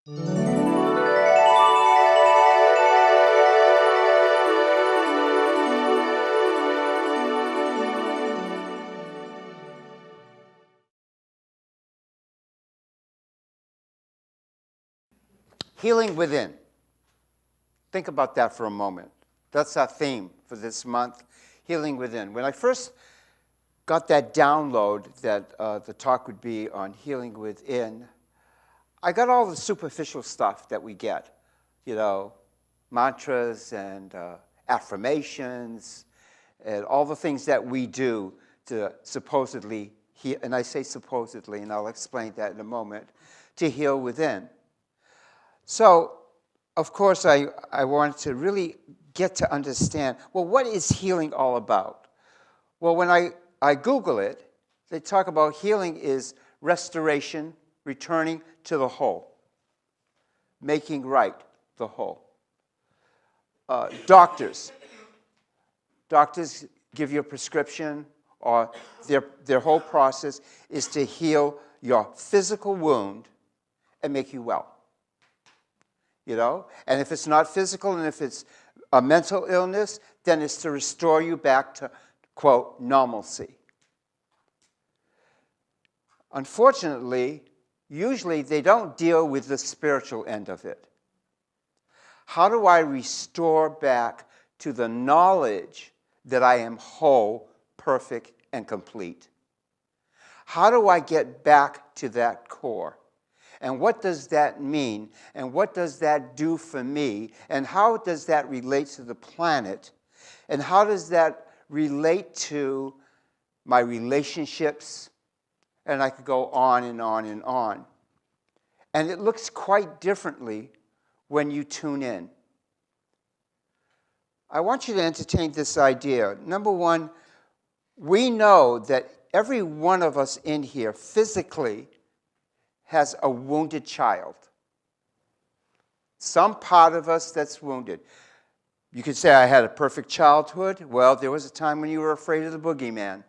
Healing within. Think about that for a moment. That's our theme for this month, healing within. When I first got that download that the talk would be on healing within, I got all the superficial stuff that we get, mantras and affirmations and all the things that we do to supposedly heal, and I say supposedly, and I'll explain that in a moment, to heal within. So, of course, I wanted to really get to understand, well, what is healing all about? Well, when I Google it, they talk about healing is restoration, returning to the whole, making right the whole. Doctors give you a prescription, or their whole process is to heal your physical wound and make you well. And if it's not physical and if it's a mental illness, then it's to restore you back to, quote, normalcy. Unfortunately, usually they don't deal with the spiritual end of it. How do I restore back to the knowledge that I am whole, perfect, and complete? How do I get back to that core? And what does that mean? And what does that do for me? And how does that relate to the planet? And how does that relate to my relationships? And I could go on and on and on. And it looks quite differently when you tune in. I want you to entertain this idea. Number one, we know that every one of us in here physically has a wounded child. Some part of us that's wounded. You could say, I had a perfect childhood. Well, there was a time when you were afraid of the boogeyman,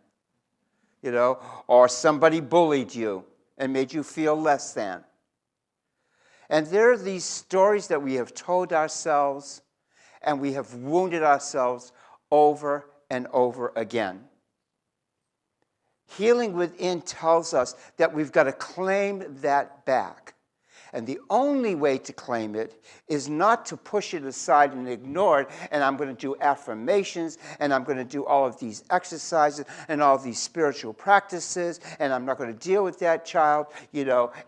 or somebody bullied you and made you feel less than. And there are these stories that we have told ourselves, and we have wounded ourselves over and over again. Healing within tells us that we've got to claim that back. And the only way to claim it is not to push it aside and ignore it, and I'm going to do affirmations, and I'm going to do all of these exercises and all of these spiritual practices, and I'm not going to deal with that child,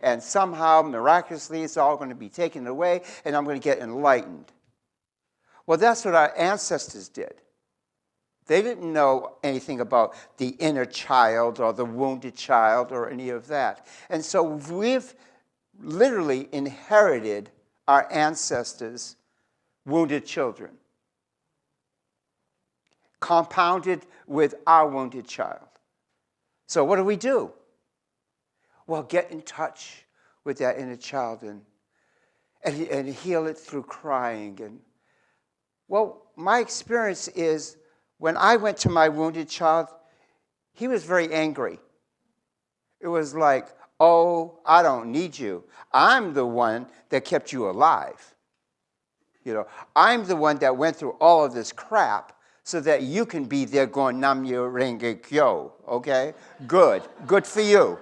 and somehow, miraculously, it's all going to be taken away, and I'm going to get enlightened. Well, that's what our ancestors did. They didn't know anything about the inner child or the wounded child or any of that. And so we've literally inherited our ancestors' wounded children, compounded with our wounded child. So what do? Well, get in touch with that inner child and heal it through crying. Well, my experience is, when I went to my wounded child, he was very angry. It was like, oh, I don't need you. I'm the one that kept you alive. I'm the one that went through all of this crap so that you can be there going, Namyo Renge Kyo, okay? Good for you.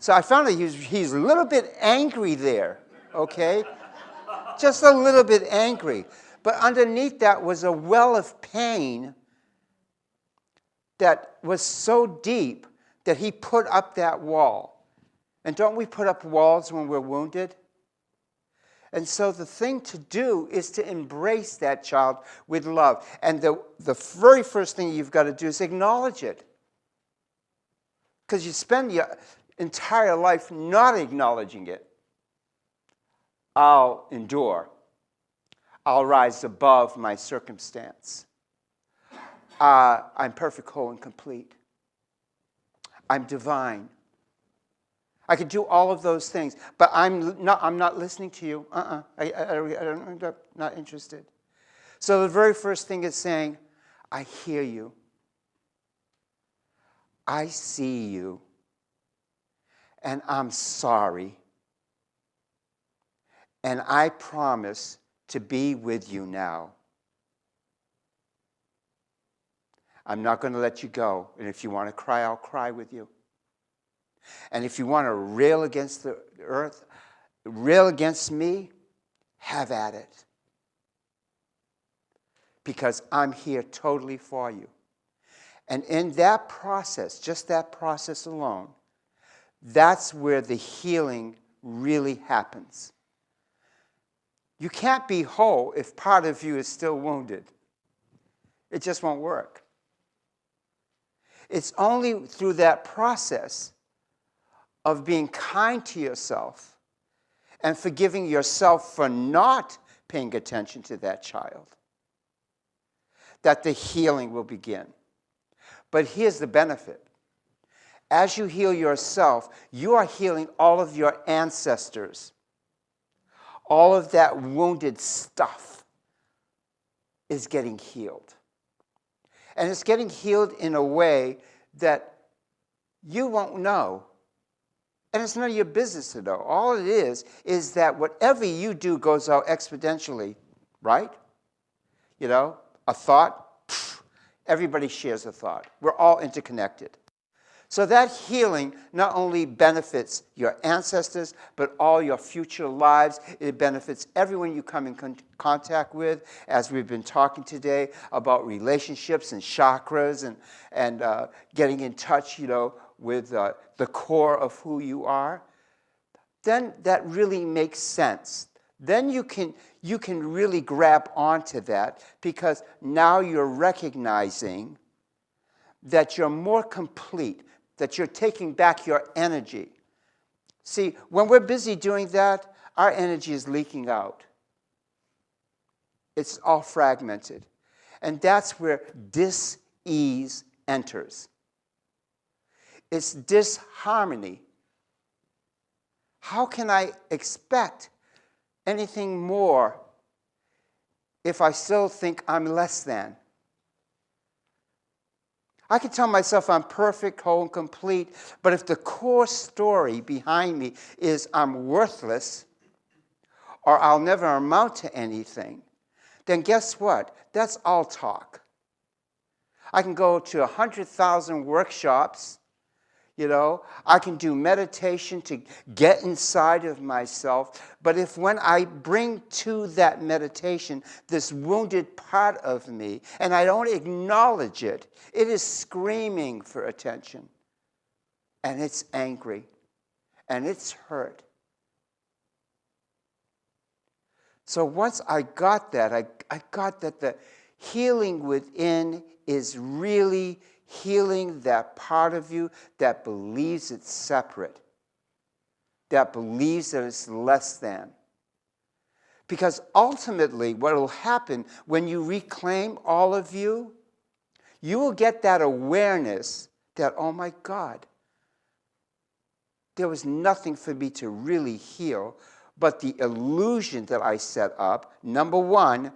So I found that he's a little bit angry there, okay? Just a little bit angry. But underneath that was a well of pain that was so deep that he put up that wall. And don't we put up walls when we're wounded? And so the thing to do is to embrace that child with love. And the very first thing you've got to do is acknowledge it. Because you spend your entire life not acknowledging it. I'll endure. I'll rise above my circumstance. I'm perfect, whole, and complete. I'm divine. I could do all of those things, but I'm not listening to you. I'm not interested. So the very first thing is saying, I hear you. I see you. And I'm sorry. And I promise to be with you now. I'm not going to let you go. And if you want to cry, I'll cry with you. And if you want to rail against the earth, rail against me, have at it. Because I'm here totally for you. And in that process, just that process alone, that's where the healing really happens. You can't be whole if part of you is still wounded. It just won't work. It's only through that process of being kind to yourself and forgiving yourself for not paying attention to that child that the healing will begin. But here's the benefit. As you heal yourself, you are healing all of your ancestors. All of that wounded stuff is getting healed. And it's getting healed in a way that you won't know. And it's none of your business to know. All it is that whatever you do goes out exponentially, right? You know, a thought, everybody shares a thought. We're all interconnected. So that healing not only benefits your ancestors, but all your future lives. It benefits everyone you come in contact with, as we've been talking today about relationships and chakras and getting in touch, with the core of who you are. Then that really makes sense. Then you can really grab onto that, because now you're recognizing that you're more complete, that you're taking back your energy. See, when we're busy doing that, our energy is leaking out. It's all fragmented. And that's where dis-ease enters. It's disharmony. How can I expect anything more if I still think I'm less than? I can tell myself I'm perfect, whole, and complete, but if the core story behind me is I'm worthless or I'll never amount to anything, then guess what? That's all talk. I can go to 100,000 workshops. I can do meditation to get inside of myself. But if when I bring to that meditation this wounded part of me and I don't acknowledge it, it is screaming for attention. And it's angry. And it's hurt. So once I got that, I got that the healing within is really healing that part of you that believes it's separate, that believes that it's less than. Because ultimately, what will happen when you reclaim all of you, you will get that awareness that, oh my God, there was nothing for me to really heal but the illusion that I set up, number one,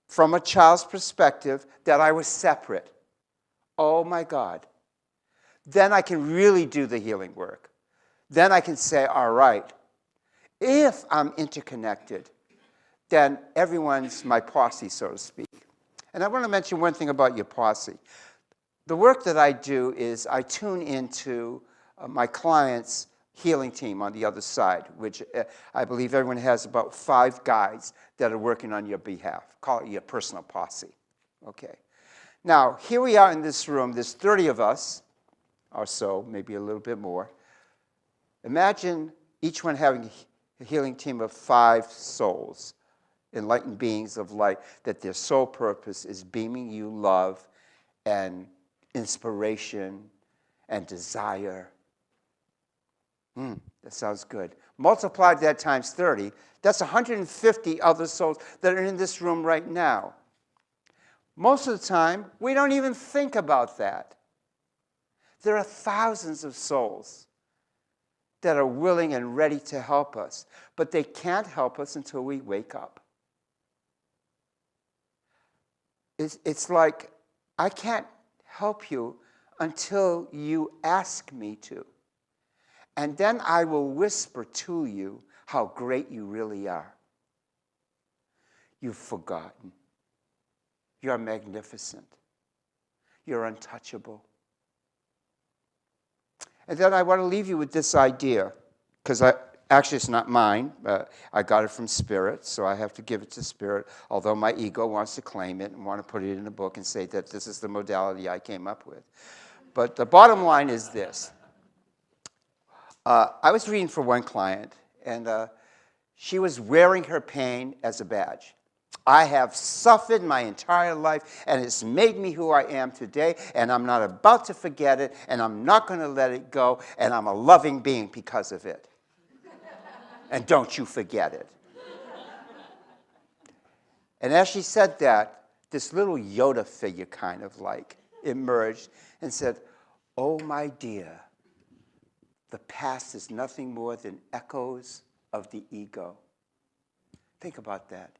from a child's perspective, that I was separate. Oh my God. Then I can really do the healing work. Then I can say, all right, if I'm interconnected, then everyone's my posse, so to speak. And I want to mention one thing about your posse. The work that I do is I tune into my client's healing team on the other side, which I believe everyone has about 5 guides that are working on your behalf. Call it your personal posse. Okay. Now, here we are in this room. There's 30 of us, or so, maybe a little bit more. Imagine each one having a healing team of 5 souls, enlightened beings of light, that their sole purpose is beaming you love and inspiration and desire. That sounds good. Multiply that times 30. That's 150 other souls that are in this room right now. Most of the time, we don't even think about that. There are thousands of souls that are willing and ready to help us, but they can't help us until we wake up. It's like, I can't help you until you ask me to. And then I will whisper to you how great you really are. You've forgotten. You're magnificent. You're untouchable. And then I want to leave you with this idea, because actually it's not mine. I got it from Spirit, so I have to give it to Spirit, although my ego wants to claim it and want to put it in a book and say that this is the modality I came up with. But the bottom line is this. I was reading for one client, and she was wearing her pain as a badge. I have suffered my entire life, and it's made me who I am today, and I'm not about to forget it, and I'm not going to let it go, and I'm a loving being because of it. And don't you forget it. And as she said that, this little Yoda figure kind of like emerged and said, "Oh, my dear, the past is nothing more than echoes of the ego." Think about that.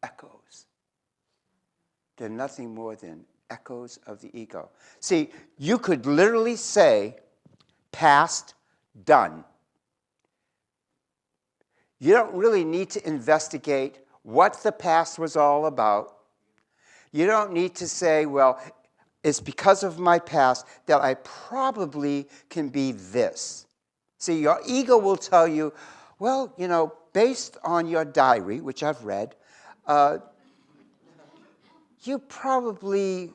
Echoes. They're nothing more than echoes of the ego. See, you could literally say, past, done. You don't really need to investigate what the past was all about. You don't need to say, well, it's because of my past that I probably can be this. See, your ego will tell you, well, based on your diary, which I've read, you probably,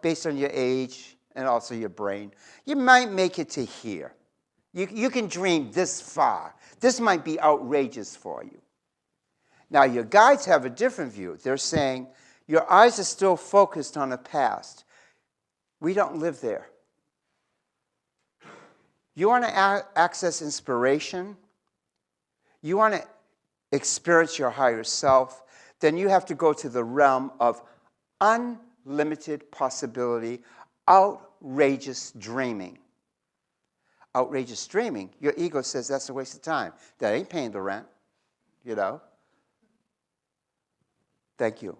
based on your age and also your brain, you might make it to here. You can dream this far. This might be outrageous for you. Now, your guides have a different view. They're saying, your eyes are still focused on the past. We don't live there. You want to access inspiration? You want to experience your higher self? Then you have to go to the realm of unlimited possibility, outrageous dreaming. Outrageous dreaming, your ego says that's a waste of time. That ain't paying the rent, Thank you.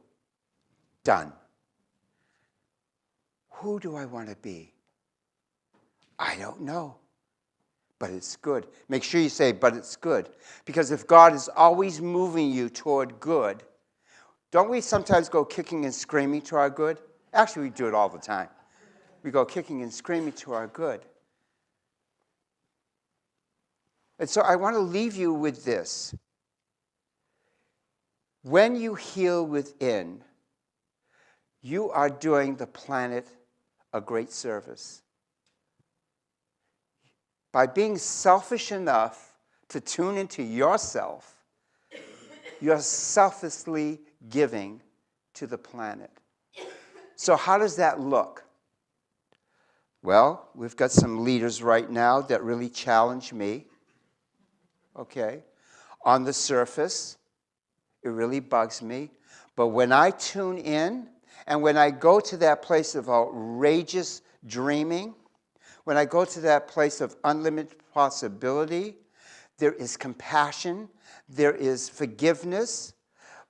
Done. Who do I want to be? I don't know. But it's good. Make sure you say, but it's good. Because if God is always moving you toward good, don't we sometimes go kicking and screaming to our good? Actually, we do it all the time. We go kicking and screaming to our good. And so I want to leave you with this. When you heal within, you are doing the planet a great service. By being selfish enough to tune into yourself, you're selflessly giving to the planet. So how does that look? Well, we've got some leaders right now that really challenge me. Okay? On the surface, it really bugs me. But when I tune in, and when I go to that place of outrageous dreaming, when I go to that place of unlimited possibility, there is compassion, there is forgiveness,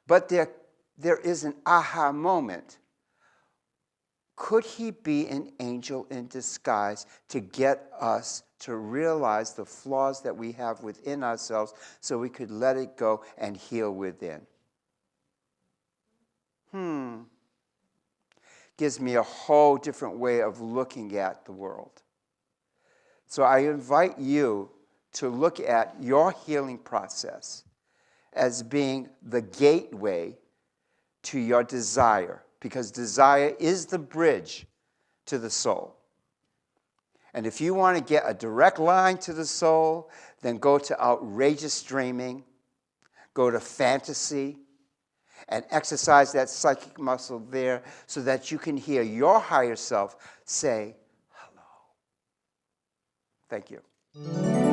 but there is an aha moment. Could he be an angel in disguise to get us to realize the flaws that we have within ourselves so we could let it go and heal within? Gives me a whole different way of looking at the world. So I invite you to look at your healing process as being the gateway to your desire, because desire is the bridge to the soul. And if you want to get a direct line to the soul, then go to outrageous dreaming, go to fantasy, and exercise that psychic muscle there so that you can hear your higher self say, hello. Thank you.